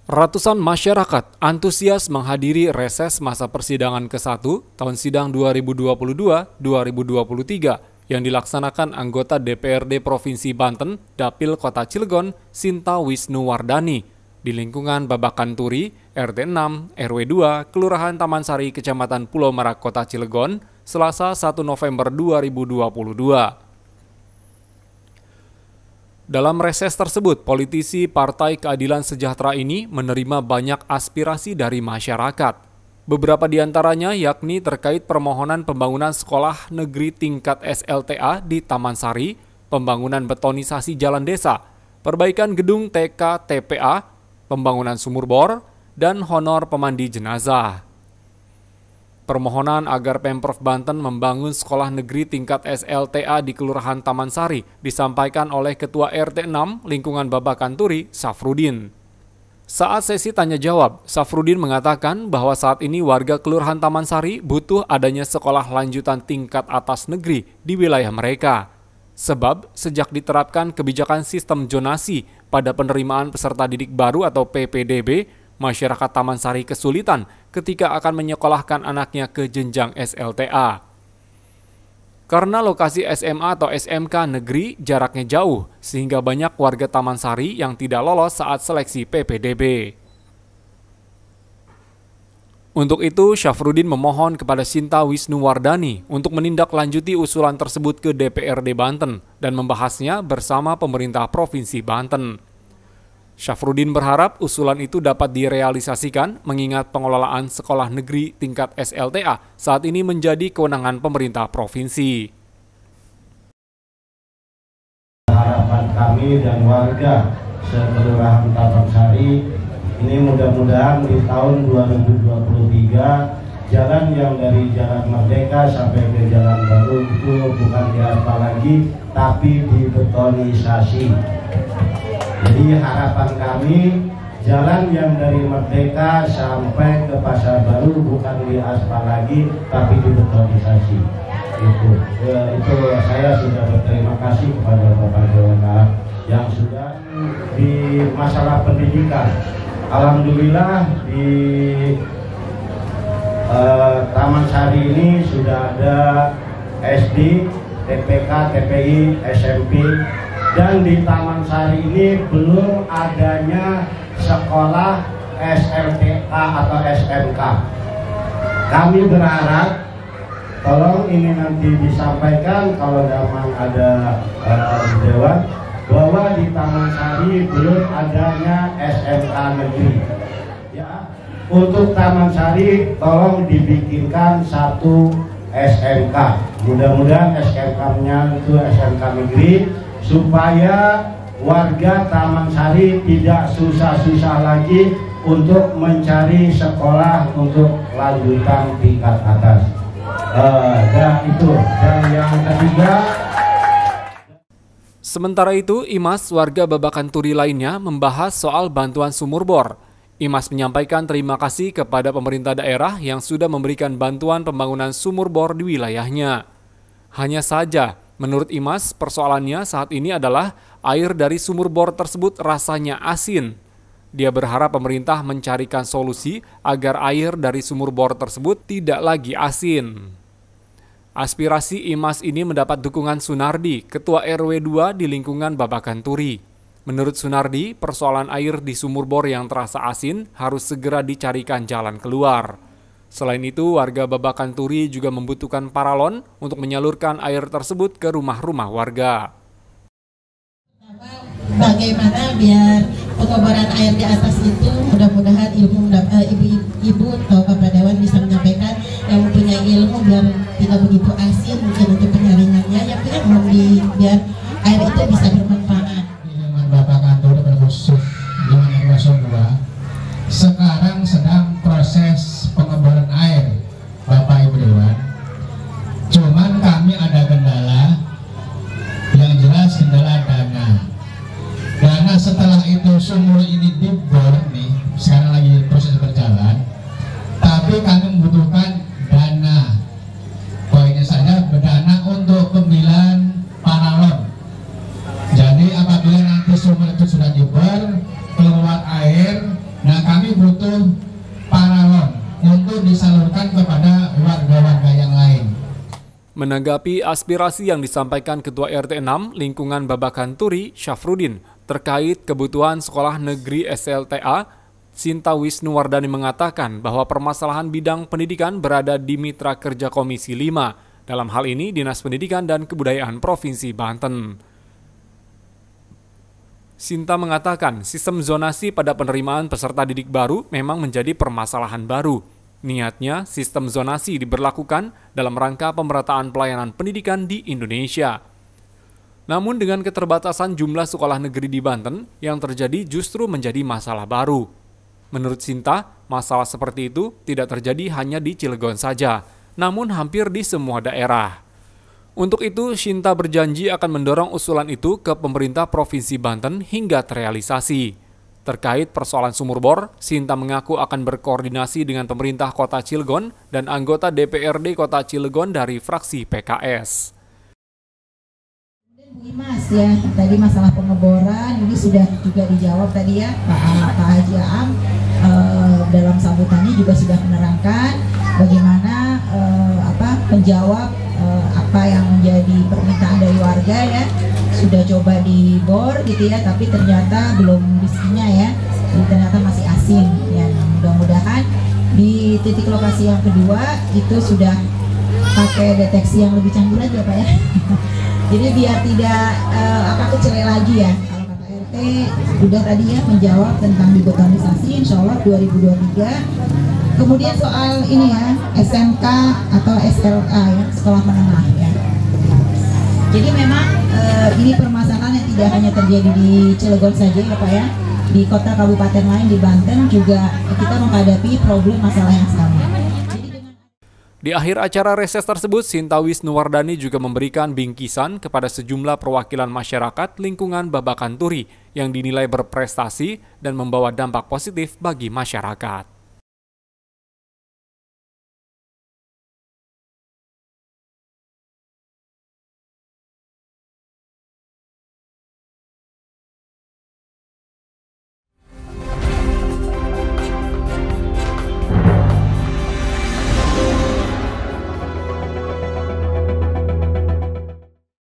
Ratusan masyarakat antusias menghadiri reses masa persidangan ke-1 tahun sidang 2022-2023 yang dilaksanakan anggota DPRD Provinsi Banten, Dapil Kota Cilegon, Sinta Wisnuwardani, di lingkungan Babakan Turi, RT 6, RW 2, Kelurahan Taman Sari, Kecamatan Pulau Merak, Kota Cilegon, Selasa 1 November 2022. Dalam reses tersebut, politisi Partai Keadilan Sejahtera ini menerima banyak aspirasi dari masyarakat. Beberapa di antaranya yakni terkait permohonan pembangunan sekolah negeri tingkat SLTA di Taman Sari, pembangunan betonisasi jalan desa, perbaikan gedung TK TPA, pembangunan sumur bor, dan honor pemandi jenazah. Permohonan agar Pemprov Banten membangun sekolah negeri tingkat SLTA di Kelurahan Taman Sari disampaikan oleh Ketua RT 6 Lingkungan Babakan Turi, Safrudin. Saat sesi tanya jawab, Safrudin mengatakan bahwa saat ini warga Kelurahan Taman Sari butuh adanya sekolah lanjutan tingkat atas negeri di wilayah mereka. Sebab sejak diterapkan kebijakan sistem zonasi pada penerimaan peserta didik baru atau PPDB, masyarakat Taman Sari kesulitan ketika akan menyekolahkan anaknya ke jenjang SLTA. Karena lokasi SMA atau SMK negeri jaraknya jauh, sehingga banyak warga Taman Sari yang tidak lolos saat seleksi PPDB. Untuk itu, Syafrudin memohon kepada Sinta Wisnuwardani untuk menindaklanjuti usulan tersebut ke DPRD Banten dan membahasnya bersama pemerintah Provinsi Banten. Syafrudin berharap usulan itu dapat direalisasikan mengingat pengelolaan sekolah negeri tingkat SLTA saat ini menjadi kewenangan pemerintah provinsi. Harapan kami dan warga sekelurahan Taman Sari ini mudah-mudahan di tahun 2023 jalan yang dari Jalan Merdeka sampai ke Jalan Baru itu bukan diaspal lagi tapi dibetonisasi. Jadi harapan kami jalan yang dari Merdeka sampai ke Pasar Baru bukan diaspal lagi tapi dibetonisasi. Itu saya sudah berterima kasih kepada Bapak Dewan yang sudah di masalah pendidikan. Alhamdulillah di Taman Sari ini sudah ada SD, TPK, TPI, SMP. Dan di Taman Sari ini belum adanya sekolah SLTA atau SMK. Kami berharap tolong ini nanti disampaikan kalau memang ada dewan bahwa di Taman Sari belum adanya SMK negeri. Ya, untuk Taman Sari tolong dibikinkan satu SMK. Mudah-mudahan SMK-nya itu SMK negeri, supaya warga Taman Sari tidak susah-susah lagi untuk mencari sekolah untuk lanjutan tingkat atas. Dan yang ketiga. Sementara itu, Imas warga Babakan Turi lainnya membahas soal bantuan sumur bor. Imas menyampaikan terima kasih kepada pemerintah daerah yang sudah memberikan bantuan pembangunan sumur bor di wilayahnya. Hanya saja, menurut Imas, persoalannya saat ini adalah air dari sumur bor tersebut rasanya asin. Dia berharap pemerintah mencarikan solusi agar air dari sumur bor tersebut tidak lagi asin. Aspirasi Imas ini mendapat dukungan Sunardi, Ketua RW 2 di lingkungan Babakan Turi. Menurut Sunardi, persoalan air di sumur bor yang terasa asin harus segera dicarikan jalan keluar. Selain itu, warga Babakan Turi juga membutuhkan paralon untuk menyalurkan air tersebut ke rumah-rumah warga. Bagaimana biar pengeboran air di atas itu mudah-mudahan ibu-ibu atau Bapak Dewan bisa menyampaikan yang mempunyai ilmu biar tidak begitu asin mungkin untuk penyaringannya ya biar air itu bisa bermanfaat. Babakan Turi khusus dengan RW 2 sekarang sedang proses pengeboran air Bapak Ibu Dewan. Cuman kami ada kendala, yang jelas kendala dana. Dana setelah itu sumur ini dibor nih, sekarang lagi proses berjalan. Tapi kami membutuhkan dana. Poinnya saja dana untuk pembelian paralon. Jadi apabila nanti sumur itu sudah dibor, keluar air, nah disalurkan kepada warga-warga yang lain. Menanggapi aspirasi yang disampaikan Ketua RT 6 Lingkungan Babakan Turi, Syafruddin, terkait kebutuhan sekolah negeri SLTA, Sinta Wisnuwardani mengatakan bahwa permasalahan bidang pendidikan berada di Mitra Kerja Komisi 5, dalam hal ini Dinas Pendidikan dan Kebudayaan Provinsi Banten. Sinta mengatakan sistem zonasi pada penerimaan peserta didik baru memang menjadi permasalahan baru. Niatnya, sistem zonasi diberlakukan dalam rangka pemerataan pelayanan pendidikan di Indonesia. Namun dengan keterbatasan jumlah sekolah negeri di Banten, yang terjadi justru menjadi masalah baru. Menurut Sinta, masalah seperti itu tidak terjadi hanya di Cilegon saja, namun hampir di semua daerah. Untuk itu, Sinta berjanji akan mendorong usulan itu ke pemerintah Provinsi Banten hingga terrealisasi. Terkait persoalan sumur bor, Sinta mengaku akan berkoordinasi dengan pemerintah Kota Cilegon dan anggota DPRD Kota Cilegon dari fraksi PKS. Bu Imas ya, tadi masalah pengeboran ini sudah juga dijawab tadi ya Pak Haji Aam dalam sambutannya juga sudah menerangkan bagaimana menjawab apa yang menjadi permintaan dari warga ya. Sudah coba dibor gitu ya, tapi ternyata belum visinya ya, jadi ternyata masih asing ya. Mudah-mudahan di titik lokasi yang kedua itu sudah pakai deteksi yang lebih canggih lagi ya Pak ya. Jadi biar tidak kecele lagi ya. Kalau kata RT sudah tadi ya menjawab tentang dibetonisasi insya Allah 2023. Kemudian soal ini ya SMK atau SLA ya, sekolah menengah ya. Jadi memang ini permasalahan yang tidak hanya terjadi di Cilegon saja ya Pak ya, di kota kabupaten lain di Banten juga kita menghadapi problem masalah yang sama. Di akhir acara reses tersebut, Sinta Wisnuwardani juga memberikan bingkisan kepada sejumlah perwakilan masyarakat lingkungan Babakan Turi yang dinilai berprestasi dan membawa dampak positif bagi masyarakat.